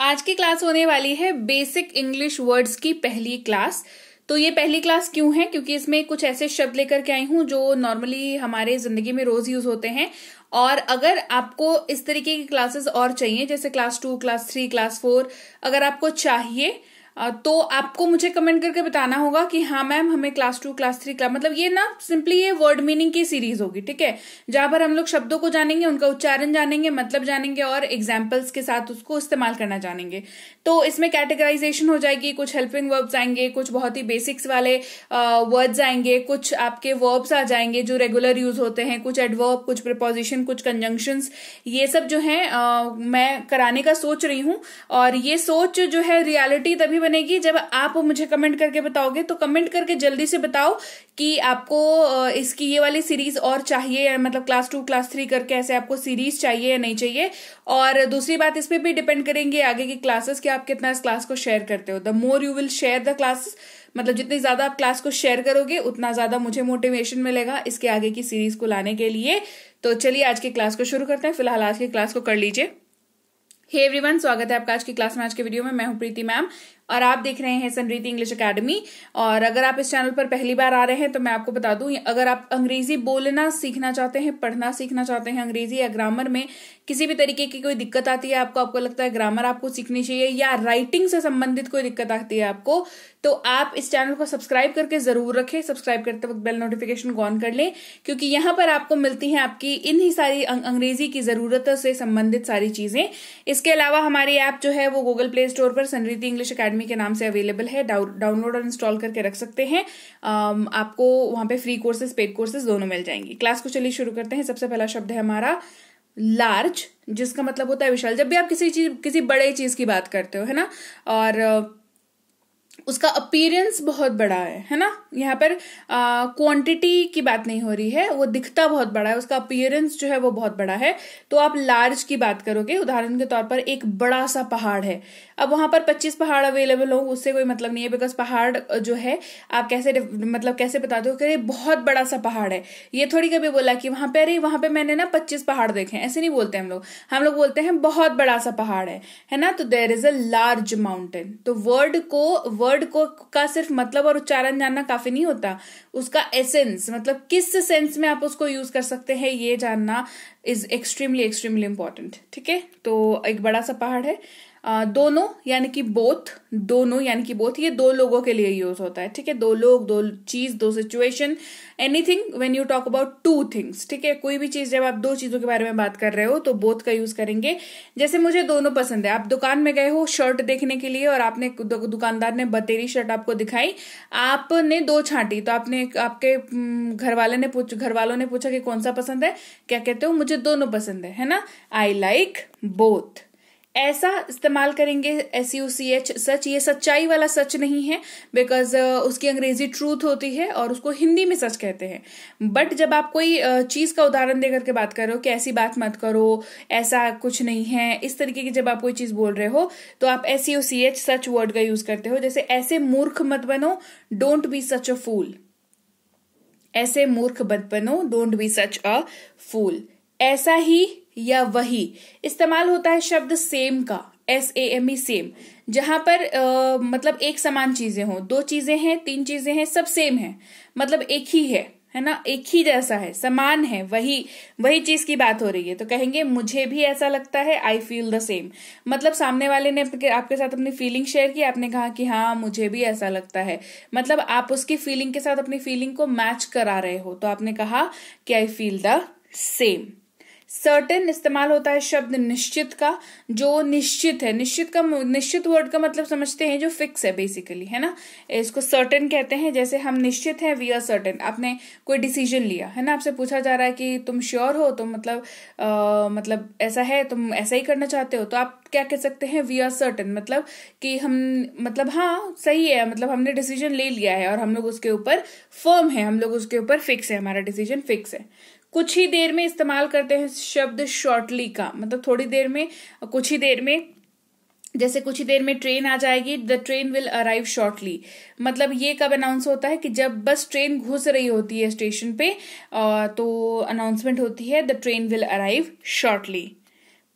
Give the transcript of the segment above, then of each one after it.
आज की क्लास होने वाली है बेसिक इंग्लिश वर्ड्स की पहली क्लास। तो ये पहली क्लास क्यों है? क्योंकि इसमें कुछ ऐसे शब्द लेकर के आई हूं जो नॉर्मली हमारे जिंदगी में रोज यूज होते हैं। और अगर आपको इस तरीके की क्लासेस और चाहिए, जैसे क्लास 2, क्लास 3, क्लास 4, अगर आपको चाहिए तो आपको मुझे कमेंट करके बताना होगा कि हाँ मैम हमें क्लास 2, क्लास 3 क्लास, मतलब ये ना सिंपली ये वर्ड मीनिंग की सीरीज होगी, ठीक है, जहां पर हम लोग शब्दों को जानेंगे, उनका उच्चारण जानेंगे, मतलब जानेंगे और एग्जाम्पल्स के साथ उसको इस्तेमाल करना जानेंगे। तो इसमें कैटेगराइजेशन हो जाएगी, कुछ हेल्पिंग वर्ब्स आएंगे, कुछ बहुत ही बेसिक्स वाले वर्ड्स आएंगे, कुछ आपके वर्ब्स आ जाएंगे जो रेगुलर यूज होते हैं, कुछ एडवर्ब, कुछ प्रीपोजिशन, कुछ कंजंक्शंस, ये सब जो है मैं कराने का सोच रही हूँ। और ये सोच जो है रियलिटी तभी बनेगी जब आप मुझे कमेंट करके बताओगे। तो कमेंट करके जल्दी से बताओ कि आपको इसकी ये वाली सीरीज और चाहिए, मतलब क्लास 2, क्लास 3 करके ऐसे आपको सीरीज चाहिए या नहीं चाहिए। और दूसरी बात इस पे भी डिपेंड करेंगे आगे की क्लासेस कि आप कितना इस क्लास को शेयर करते हो। The more you will share the classes, मतलब जितनी ज्यादा आप क्लास को शेयर करोगे उतना ज्यादा मुझे मोटिवेशन मिलेगा इसके आगे की सीरीज को लाने के लिए। तो चलिए आज की क्लास को शुरू करते हैं। फिलहाल आज की क्लास को कर लीजिए। हे एवरीवन, स्वागत है आपका आज की क्लास में। आज के वीडियो में मैं हूं प्रीति मैम और आप देख रहे हैं समृद्धि इंग्लिश एकेडमी। और अगर आप इस चैनल पर पहली बार आ रहे हैं तो मैं आपको बता दूं, अगर आप अंग्रेजी बोलना सीखना चाहते हैं, पढ़ना सीखना चाहते हैं, अंग्रेजी या ग्रामर में किसी भी तरीके की कोई दिक्कत आती है आपको लगता है ग्रामर आपको सीखनी चाहिए या राइटिंग से संबंधित कोई दिक्कत आती है आपको, तो आप इस चैनल को सब्सक्राइब करके जरूर रखें। सब्सक्राइब करते वक्त बेल नोटिफिकेशन ऑन कर लें, क्योंकि यहाँ पर आपको मिलती हैं आपकी इन्हीं सारी अंग्रेजी की जरूरतों से संबंधित सारी चीजें। इसके अलावा हमारी ऐप जो है वो गूगल प्ले स्टोर पर समृद्धि इंग्लिश एकेडमी के नाम से अवेलेबल है। डाउनलोड और इंस्टॉल करके रख सकते हैं। आपको वहां पे फ्री कोर्सेज, पेड कोर्सेज दोनों मिल जाएंगी। क्लास को चलिए शुरू करते हैं। सबसे पहला शब्द है हमारा लार्ज, जिसका मतलब होता है विशाल। जब भी आप किसी बड़े चीज की बात करते हो, है ना, और उसका अपीयरेंस बहुत बड़ा है ना, यहाँ पर क्वांटिटी की बात नहीं हो रही है, वो दिखता बहुत बड़ा है, उसका अपीयरेंस जो है वो बहुत बड़ा है, तो आप लार्ज की बात करोगे। उदाहरण के तौर पर एक बड़ा सा पहाड़ है, अब वहां पर 25 पहाड़ अवेलेबल हो उससे कोई मतलब नहीं है, बिकॉज पहाड़ जो है आप कैसे बताते हो कि बहुत बड़ा सा पहाड़ है। ये थोड़ी कभी बोला कि वहां पे मैंने ना 25 पहाड़ देखे, ऐसे नहीं बोलते हम लोग बोलते हैं बहुत बड़ा सा पहाड़ है ना। तो there is a large mountain. तो वर्ड को का सिर्फ मतलब और उच्चारण जानना काफी नहीं होता, उसका एसेंस, मतलब किस सेंस में आप उसको यूज कर सकते हैं ये जानना इज एक्सट्रीमली एक्सट्रीमली इंपॉर्टेंट। ठीक है, तो एक बड़ा सा पहाड़ है। दोनों यानी कि बोथ, ये दो लोगों के लिए यूज होता है। ठीक है, दो लोग, दो चीज, दो situation, anything when you talk about two things. ठीक है, कोई भी चीज जब आप दो चीजों के बारे में बात कर रहे हो तो बोथ का यूज करेंगे। जैसे मुझे दोनों पसंद है, आप दुकान में गए हो शर्ट देखने के लिए और आपने दुकानदार ने बतेरी शर्ट आपको दिखाई, आपने दो छांटी, तो आपके घर वालों ने पूछा कि कौन सा पसंद है, क्या कहते हो? मुझे दोनों पसंद है ना, आई लाइक बोथ। ऐसा इस्तेमाल करेंगे SUCH, सच। ये सच्चाई वाला सच नहीं है, बिकॉज उसकी अंग्रेजी ट्रूथ होती है और उसको हिंदी में सच कहते हैं। बट जब आप कोई चीज का उदाहरण देकर के बात कर रहे हो कि ऐसी बात मत करो, ऐसा कुछ नहीं है, इस तरीके की जब आप कोई चीज बोल रहे हो तो आप SUCH, सच वर्ड का यूज करते हो। जैसे ऐसे मूर्ख मत बनो, डोंट बी सच अ फूल। ऐसे मूर्ख मत बनो, डोंट बी सच अ फूल। ऐसा ही या वही इस्तेमाल होता है शब्द सेम का, SAME, सेम, जहां पर मतलब एक समान चीजें हो, दो चीजें हैं, तीन चीजें हैं, सब सेम है, मतलब एक ही है ना, एक ही जैसा है, समान है, वही चीज की बात हो रही है। तो कहेंगे मुझे भी ऐसा लगता है, आई फील द सेम। मतलब सामने वाले ने आपके साथ अपनी फीलिंग शेयर की, आपने कहा कि हाँ मुझे भी ऐसा लगता है, मतलब आप उसकी फीलिंग के साथ अपनी फीलिंग को मैच करा रहे हो, तो आपने कहा कि I feel the same. Certain इस्तेमाल होता है शब्द निश्चित का, जो निश्चित है। निश्चित वर्ड का मतलब समझते हैं जो फिक्स है बेसिकली, है ना, इसको सर्टेन कहते हैं। जैसे हम निश्चित हैं, वी आर सर्टेन। आपने कोई डिसीजन लिया है ना, आपसे पूछा जा रहा है कि तुम श्योर हो, तो मतलब ऐसा है, तुम ऐसा ही करना चाहते हो, तो आप क्या कह सकते हैं? वी आर सर्टेन, मतलब कि हाँ सही है, मतलब हमने डिसीजन ले लिया है और हम लोग उसके ऊपर फर्म है, हम लोग उसके ऊपर फिक्स है, हमारा डिसीजन फिक्स है। कुछ ही देर में इस्तेमाल करते हैं शब्द शॉर्टली का, मतलब थोड़ी देर में, कुछ ही देर में। जैसे कुछ ही देर में ट्रेन आ जाएगी, the train will arrive shortly. मतलब ये कब अनाउंस होता है कि जब बस ट्रेन घुस रही होती है स्टेशन पे, तो अनाउंसमेंट होती है the train will arrive shortly.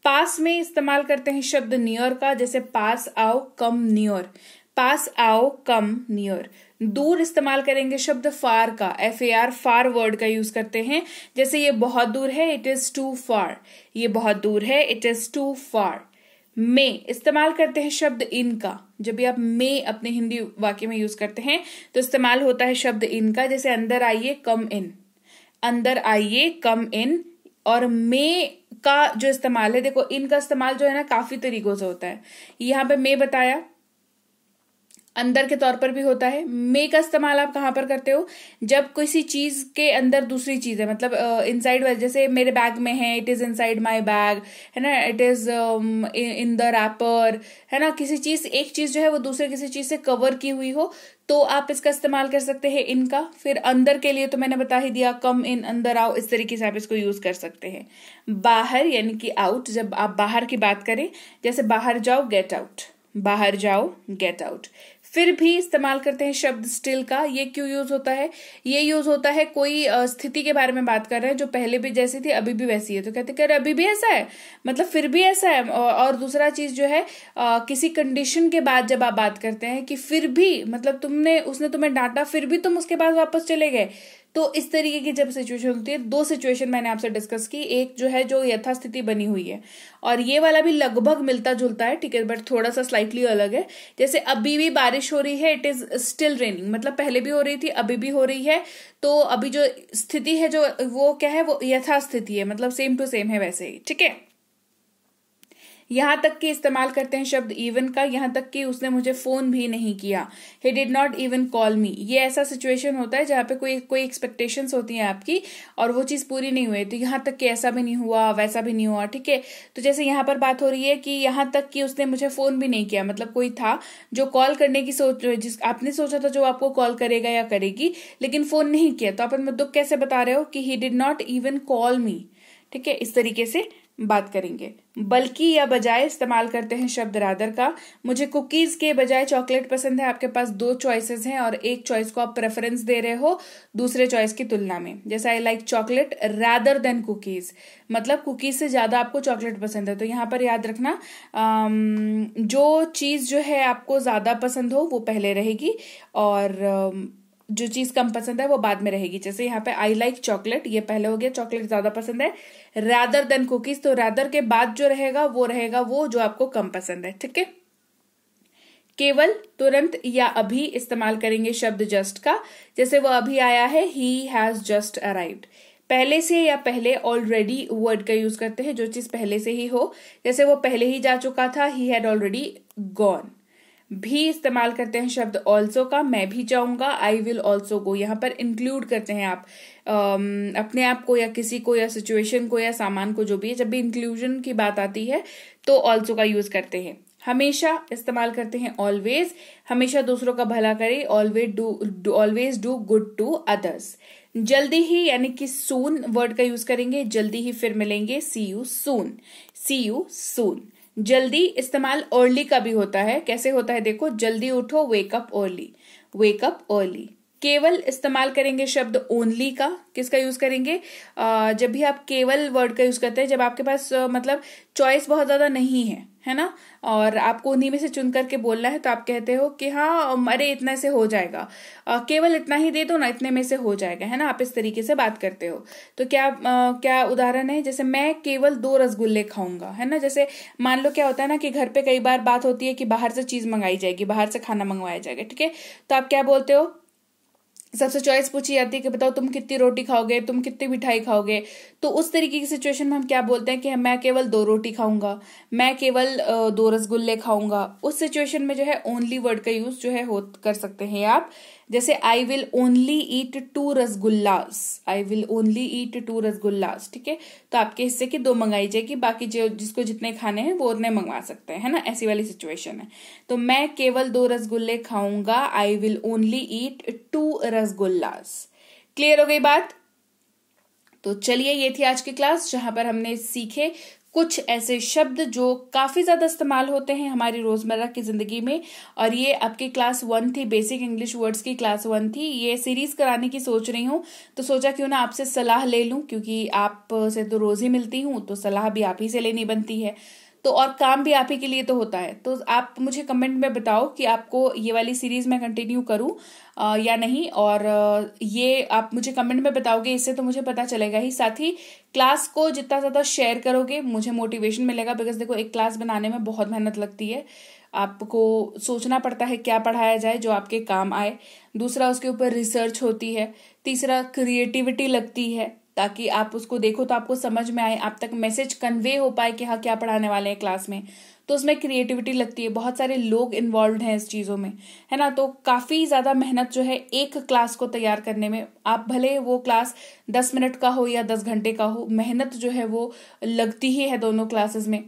पास में इस्तेमाल करते हैं शब्द नियर का, जैसे पास आओ कम नियर, पास आओ कम नियर। दूर इस्तेमाल करेंगे शब्द फार का, FAR, फार वर्ड का यूज करते हैं, जैसे ये बहुत दूर है, इट इज टू फार, ये बहुत दूर है, इट इज टू फार। में इस्तेमाल करते हैं शब्द इन का, जब भी आप में अपने हिंदी वाक्य में यूज करते हैं तो इस्तेमाल होता है शब्द इन का, जैसे अंदर आइए कम इन, अंदर आइए कम इन। और में का जो इस्तेमाल है, देखो इन का इस्तेमाल जो है ना काफी तरीकों से होता है। यहाँ पे में बताया, अंदर के तौर पर भी होता है। मे का इस्तेमाल आप कहां पर करते हो, जब किसी चीज के अंदर दूसरी चीज है, मतलब इनसाइड, जैसे मेरे बैग में है, it is inside my bag, है ना, it is in the wrapper, है ना, किसी चीज, एक चीज जो है वो दूसरे किसी चीज से कवर की हुई हो तो आप इसका इस्तेमाल कर सकते हैं इनका। फिर अंदर के लिए तो मैंने बता ही दिया, कम इन, अंदर आओ, इस तरीके से आप इसको यूज कर सकते हैं। बाहर यानी कि आउट, जब आप बाहर की बात करें, जैसे बाहर जाओ गेट आउट, बाहर जाओ गेट आउट। फिर भी इस्तेमाल करते हैं शब्द स्टिल का। ये क्यों यूज होता है, ये यूज होता है कोई स्थिति के बारे में बात कर रहे हैं जो पहले भी जैसी थी अभी भी वैसी है, तो कहते हैं अभी भी ऐसा है, मतलब फिर भी ऐसा है। और दूसरा चीज जो है, किसी कंडीशन के बाद जब आप बात करते हैं कि फिर भी, मतलब उसने तुम्हें डांटा फिर भी तुम उसके बाद वापस चले गए, तो इस तरीके की जब सिचुएशन होती है, दो सिचुएशन मैंने आपसे डिस्कस की, एक जो है जो यथास्थिति बनी हुई है, और ये वाला भी लगभग मिलता जुलता है, ठीक है, बट थोड़ा सा स्लाइटली अलग है। जैसे अभी भी बारिश हो रही है, इट इज स्टिल रेनिंग, मतलब पहले भी हो रही थी, अभी भी हो रही है, तो अभी जो स्थिति है जो वो क्या है, वो यथास्थिति है, मतलब सेम टू सेम है वैसे ही, ठीक है। यहां तक कि इस्तेमाल करते हैं शब्द इवन का, यहां तक कि उसने मुझे फोन भी नहीं किया, he did not even call me। ये ऐसा सिचुएशन होता है जहां पे कोई एक्सपेक्टेशंस होती हैं आपकी और वो चीज पूरी नहीं हुई, तो यहां तक कि ऐसा भी नहीं हुआ, वैसा भी नहीं हुआ, ठीक है। तो जैसे यहां पर बात हो रही है कि यहां तक कि उसने मुझे फोन भी नहीं किया, मतलब कोई था जो कॉल करने की जिस आपने सोचा था जो आपको कॉल करेगा या करेगी, लेकिन फोन नहीं किया, तो अपन दुख कैसे बता रहे हो कि he did not even call me, ठीक है। इस तरीके से बात करेंगे। बल्कि या बजाय इस्तेमाल करते हैं शब्द रादर का। मुझे कुकीज के बजाय चॉकलेट पसंद है, आपके पास दो चॉइसेस हैं और एक चॉइस को आप प्रेफरेंस दे रहे हो दूसरे चॉइस की तुलना में। जैसे I like chocolate rather than cookies, मतलब कुकीज से ज्यादा आपको चॉकलेट पसंद है। तो यहाँ पर याद रखना, जो चीज जो है आपको ज्यादा पसंद हो वो पहले रहेगी और जो चीज कम पसंद है वो बाद में रहेगी। जैसे यहाँ पे आई लाइक चॉकलेट, ये पहले हो गया, चॉकलेट ज्यादा पसंद है। रादर देन कुकीज, तो रादर के बाद जो रहेगा वो जो आपको कम पसंद है, ठीक है। केवल, तुरंत या अभी इस्तेमाल करेंगे शब्द जस्ट का। जैसे वो अभी आया है, ही हैज जस्ट अराइव्ड। पहले से या पहले ऑलरेडी वर्ड का यूज करते हैं, जो चीज पहले से ही हो, जैसे वो पहले ही जा चुका था, ही हैड ऑलरेडी गॉन। भी इस्तेमाल करते हैं शब्द ऑल्सो का, मैं भी जाऊंगा, आई विल ऑल्सो गो। यहाँ पर इंक्लूड करते हैं आप अपने आप को या किसी को या सिचुएशन को या सामान को, जो भी है। जब भी इंक्लूजन की बात आती है तो ऑल्सो का यूज करते हैं। हमेशा इस्तेमाल करते हैं ऑलवेज, हमेशा दूसरों का भला करे, always do good to others. जल्दी ही यानी कि सून वर्ड का यूज करेंगे, जल्दी ही फिर मिलेंगे, सी you soon, C you soon. जल्दी इस्तेमाल अर्ली का भी होता है। कैसे होता है देखो, जल्दी उठो, wake up early, wake up early. केवल इस्तेमाल करेंगे शब्द ओनली का। किसका यूज करेंगे, जब भी आप केवल वर्ड का यूज करते हैं, जब आपके पास मतलब चॉइस बहुत ज्यादा नहीं है ना, और आपको उन्हीं में से चुन करके बोलना है, तो आप कहते हो कि हाँ अरे इतना से हो जाएगा, केवल इतना ही दे दो ना, इतने में से हो जाएगा, है ना। आप इस तरीके से बात करते हो। तो क्या उदाहरण है, जैसे मैं केवल 2 रसगुल्ले खाऊंगा, है ना। जैसे मान लो क्या होता है ना कि घर पे कई बार बात होती है कि बाहर से चीज मंगाई जाएगी, बाहर से खाना मंगवाया जाएगा, ठीक है। तो आप क्या बोलते हो, सबसे चॉइस पूछी जाती है कि बताओ तुम कितनी रोटी खाओगे, तुम कितनी मिठाई खाओगे। तो उस तरीके की सिचुएशन में हम क्या बोलते हैं कि मैं केवल 2 रोटी खाऊंगा, मैं केवल 2 रसगुल्ले खाऊंगा। उस सिचुएशन में जो है ओनली वर्ड का यूज जो है कर सकते हैं आप। जैसे I will only eat 2 rasgullas, I will only eat 2 rasgullas, ठीक है। तो आपके हिस्से की 2 मंगाई जाएगी, बाकी जिसको जितने खाने हैं वो उतने मंगवा सकते हैं, है ना। ऐसी वाली सिचुएशन है। तो मैं केवल 2 रसगुल्ले खाऊंगा, I will only eat 2 rasgullas. Clear हो गई बात। तो चलिए, ये थी आज की क्लास जहां पर हमने सीखे कुछ ऐसे शब्द जो काफी ज्यादा इस्तेमाल होते हैं हमारी रोजमर्रा की जिंदगी में। और ये आपकी क्लास 1 थी, बेसिक इंग्लिश वर्ड्स की क्लास 1 थी। ये सीरीज कराने की सोच रही हूँ, तो सोचा क्यों ना आपसे सलाह ले लूं, क्योंकि आप से तो रोज ही मिलती हूँ, तो सलाह भी आप ही से लेनी बनती है। तो और काम भी आप ही के लिए तो होता है। तो आप मुझे कमेंट में बताओ कि आपको ये वाली सीरीज मैं कंटिन्यू करूं या नहीं। और ये आप मुझे कमेंट में बताओगे, इससे तो मुझे पता चलेगा ही। साथ ही क्लास को जितना ज्यादा शेयर करोगे मुझे मोटिवेशन मिलेगा, बिकॉज देखो एक क्लास बनाने में बहुत मेहनत लगती है। आपको सोचना पड़ता है क्या पढ़ाया जाए जो आपके काम आए। दूसरा, उसके ऊपर रिसर्च होती है। तीसरा, क्रिएटिविटी लगती है, ताकि आप उसको देखो तो आपको समझ में आए, आप तक मैसेज कन्वे हो पाए कि हाँ क्या पढ़ाने वाले हैं क्लास में। तो उसमें क्रिएटिविटी लगती है, बहुत सारे लोग इन्वॉल्व हैं इस चीजों में, है ना। तो काफी ज्यादा मेहनत जो है एक क्लास को तैयार करने में, आप भले वो क्लास 10 मिनट का हो या 10 घंटे का हो, मेहनत जो है वो लगती ही है दोनों क्लासेस में।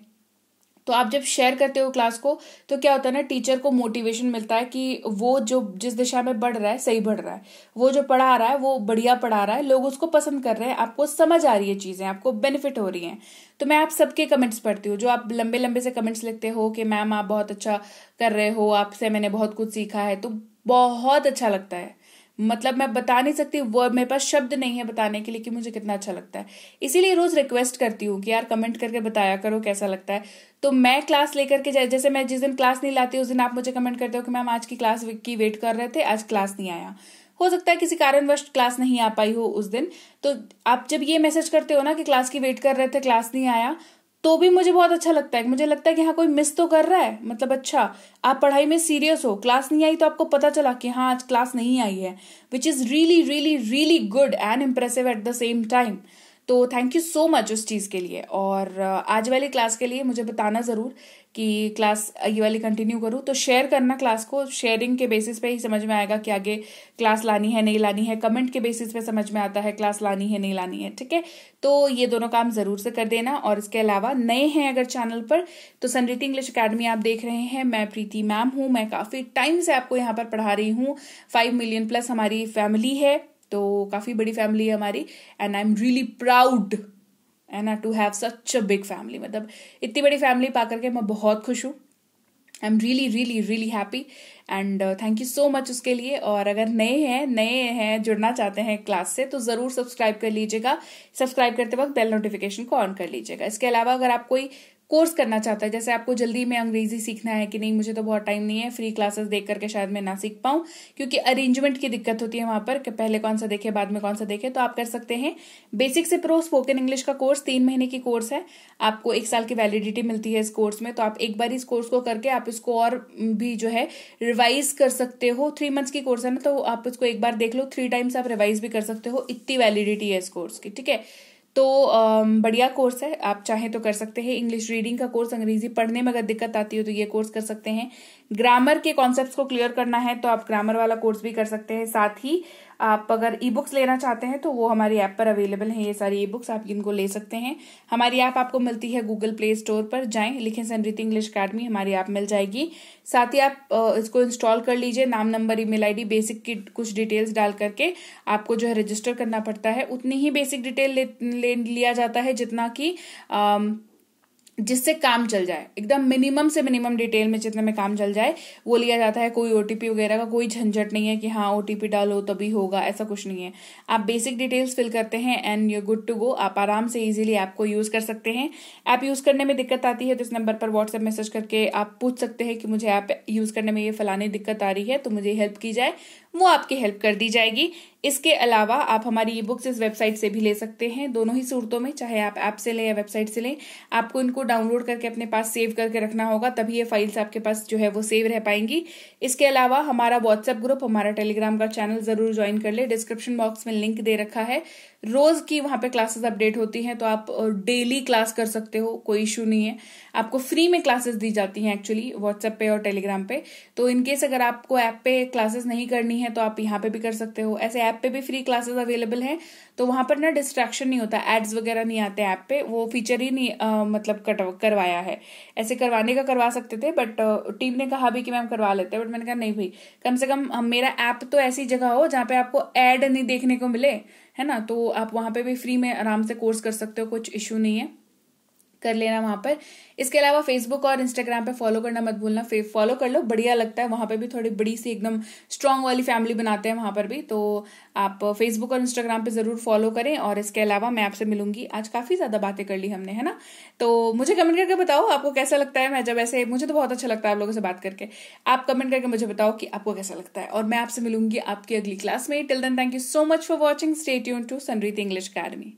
तो आप जब शेयर करते हो क्लास को तो क्या होता है ना, टीचर को मोटिवेशन मिलता है कि वो जो जिस दिशा में बढ़ रहा है सही बढ़ रहा है, वो जो पढ़ा रहा है वो बढ़िया पढ़ा रहा है, लोग उसको पसंद कर रहे हैं, आपको समझ आ रही है चीजें, आपको बेनिफिट हो रही हैं। तो मैं आप सबके कमेंट्स पढ़ती हूँ, जो आप लंबे लंबे से कमेंट्स लिखते हो कि मैम आप बहुत अच्छा कर रहे हो, आपसे मैंने बहुत कुछ सीखा है, तो बहुत अच्छा लगता है। मतलब मैं बता नहीं सकती, वर्ड मेरे पास शब्द नहीं है बताने के लिए कि मुझे कितना अच्छा लगता है। इसीलिए रोज रिक्वेस्ट करती हूँ कि यार कमेंट करके बताया करो कैसा लगता है। तो मैं क्लास लेकर के जैसे मैं जिस दिन क्लास नहीं लाती उस दिन आप मुझे कमेंट करते हो कि मैम आज की क्लास की वेट कर रहे थे, आज क्लास नहीं आया। हो सकता है किसी कारणवश क्लास नहीं आ पाई हो उस दिन। तो आप जब ये मैसेज करते हो ना कि क्लास की वेट कर रहे थे, क्लास नहीं आया, तो भी मुझे बहुत अच्छा लगता है। मुझे लगता है कि हाँ कोई मिस तो कर रहा है, मतलब अच्छा आप पढ़ाई में सीरियस हो, क्लास नहीं आई तो आपको पता चला कि हाँ आज क्लास नहीं आई है, which is really really really good and impressive at the same time. तो थैंक यू सो मच उस चीज के लिए। और आज वाली क्लास के लिए मुझे बताना जरूर कि क्लास ये वाली कंटिन्यू करूँ, तो शेयर करना क्लास को। शेयरिंग के बेसिस पे ही समझ में आएगा कि आगे क्लास लानी है नहीं लानी है, कमेंट के बेसिस पे समझ में आता है क्लास लानी है नहीं लानी है, ठीक है। तो ये दोनों काम जरूर से कर देना। और इसके अलावा नए हैं अगर चैनल पर, तो समृद्धि इंग्लिश अकेडमी आप देख रहे हैं। मैं प्रीति मैम हूँ, मैं काफी टाइम से आपको यहाँ पर पढ़ा रही हूँ। 5 मिलियन प्लस हमारी फैमिली है, तो काफी बड़ी फैमिली है हमारी, and I am really proud and to have such a big family. मतलब इतनी बड़ी फैमिली पा करके मैं बहुत खुश हूँ। आई am really really really happy and thank you so much उसके लिए। और अगर नए हैं जुड़ना चाहते हैं क्लास से, तो जरूर सब्सक्राइब कर लीजिएगा। सब्सक्राइब करते वक्त बेल नोटिफिकेशन को ऑन कर लीजिएगा। इसके अलावा अगर आप कोई कोर्स करना चाहता है, जैसे आपको जल्दी में अंग्रेजी सीखना है कि नहीं मुझे तो बहुत टाइम नहीं है, फ्री क्लासेस देख करके शायद मैं ना सीख पाऊं, क्योंकि अरेंजमेंट की दिक्कत होती है वहां पर कि पहले कौन सा देखे बाद में कौन सा देखे, तो आप कर सकते हैं बेसिक से प्रो स्पोकन इंग्लिश का कोर्स। 3 महीने की कोर्स है, आपको 1 साल की वैलिडिटी मिलती है इस कोर्स में। तो आप एक बार इस कोर्स को करके आप इसको और भी जो है रिवाइज कर सकते हो। 3 मंथ्स की कोर्स है ना, तो आप इसको एक बार देख लो, 3 टाइम्स आप रिवाइज भी कर सकते हो, इतनी वैलिडिटी है इस कोर्स की, ठीक है। तो बढ़िया कोर्स है, आप चाहें तो कर सकते हैं। इंग्लिश रीडिंग का कोर्स, अंग्रेजी पढ़ने में अगर दिक्कत आती हो तो ये कोर्स कर सकते हैं। ग्रामर के कॉन्सेप्ट्स को क्लियर करना है तो आप ग्रामर वाला कोर्स भी कर सकते हैं। साथ ही आप अगर ई बुक्स लेना चाहते हैं तो वो हमारी ऐप पर अवेलेबल है, ये सारी ई बुक्स आप इनको ले सकते हैं। हमारी ऐप आपको मिलती है गूगल प्ले स्टोर पर, जाएं लिखें समृद्धि इंग्लिश अकेडमी, हमारी ऐप मिल जाएगी। साथ ही आप इसको इंस्टॉल कर लीजिए, नाम नंबर ईमेल आईडी बेसिक की कुछ डिटेल्स डाल करके आपको जो है रजिस्टर करना पड़ता है। उतनी ही बेसिक डिटेल ले लिया जाता है जितना कि जिससे काम चल जाए, एकदम मिनिमम से मिनिमम डिटेल में जितने में काम चल जाए वो लिया जाता है। कोई ओटीपी वगैरह का कोई झंझट नहीं है कि हाँ ओटीपी डालो तभी होगा, ऐसा कुछ नहीं है। आप बेसिक डिटेल्स फिल करते हैं and you good to go. आप आराम से इजीली ऐप को यूज कर सकते हैं। ऐप यूज करने में दिक्कत आती है तो इस नंबर पर व्हाट्सएप मैसेज करके आप पूछ सकते हैं कि मुझे ऐप यूज करने में ये फलानी दिक्कत आ रही है, तो मुझे हेल्प की जाए, वो आपकी हेल्प कर दी जाएगी। इसके अलावा आप हमारी ई बुक्स इस वेबसाइट से भी ले सकते हैं, दोनों ही सूरतों में, चाहे आप ऐप से लें या वेबसाइट से लें। आपको इनको डाउनलोड करके अपने पास सेव करके रखना होगा, तभी ये फाइल्स आपके पास जो है वो सेव रह पाएंगी। इसके अलावा हमारा व्हाट्सएप ग्रुप, हमारा टेलीग्राम का चैनल जरूर ज्वाइन कर ले, डिस्क्रिप्शन बॉक्स में लिंक दे रखा है। रोज की वहां पे क्लासेस अपडेट होती हैं, तो आप डेली क्लास कर सकते हो, कोई इशू नहीं है। आपको फ्री में क्लासेस दी जाती हैं एक्चुअली व्हाट्सएप पे और टेलीग्राम पे। तो इनकेस अगर आपको ऐप पे क्लासेस नहीं करनी है तो आप यहाँ पे भी कर सकते हो। ऐसे ऐप पे भी फ्री क्लासेस अवेलेबल हैं, तो वहां पर ना डिस्ट्रैक्शन नहीं होता, एड्स वगैरह नहीं आते ऐप पे, वो फीचर ही नहीं मतलब करवाया है। ऐसे करवाने का करवा सकते थे, बट टीम ने कहा भी कि मैम करवा लेते हैं, बट मैंने कहा नहीं भाई, कम से कम मेरा ऐप तो ऐसी जगह हो जहाँ पे आपको एड नहीं देखने को मिले, है ना। तो आप वहां पे भी फ्री में आराम से कोर्स कर सकते हो, कुछ इश्यू नहीं है। कर लेना वहां पर। इसके अलावा फेसबुक और इंस्टाग्राम पे फॉलो करना मत भूलना, फॉलो कर लो, बढ़िया लगता है वहां पे भी, थोड़ी बड़ी सी एकदम स्ट्रांग वाली फैमिली बनाते हैं वहां पर भी। तो आप फेसबुक और इंस्टाग्राम पे जरूर फॉलो करें। और इसके अलावा मैं आपसे मिलूंगी, आज काफी ज्यादा बातें कर ली हमने, है ना। तो मुझे कमेंट करके बताओ आपको कैसा लगता है, मैं जब ऐसे, मुझे तो बहुत अच्छा लगता है आप लोगों से बात करके। आप कमेंट करके मुझे बताओ कि आपको कैसा लगता है, और मैं आपसे मिलूंगी आपकी अगली क्लास में। Till then thank you so much for watching, stay tuned to Sunreet English academy.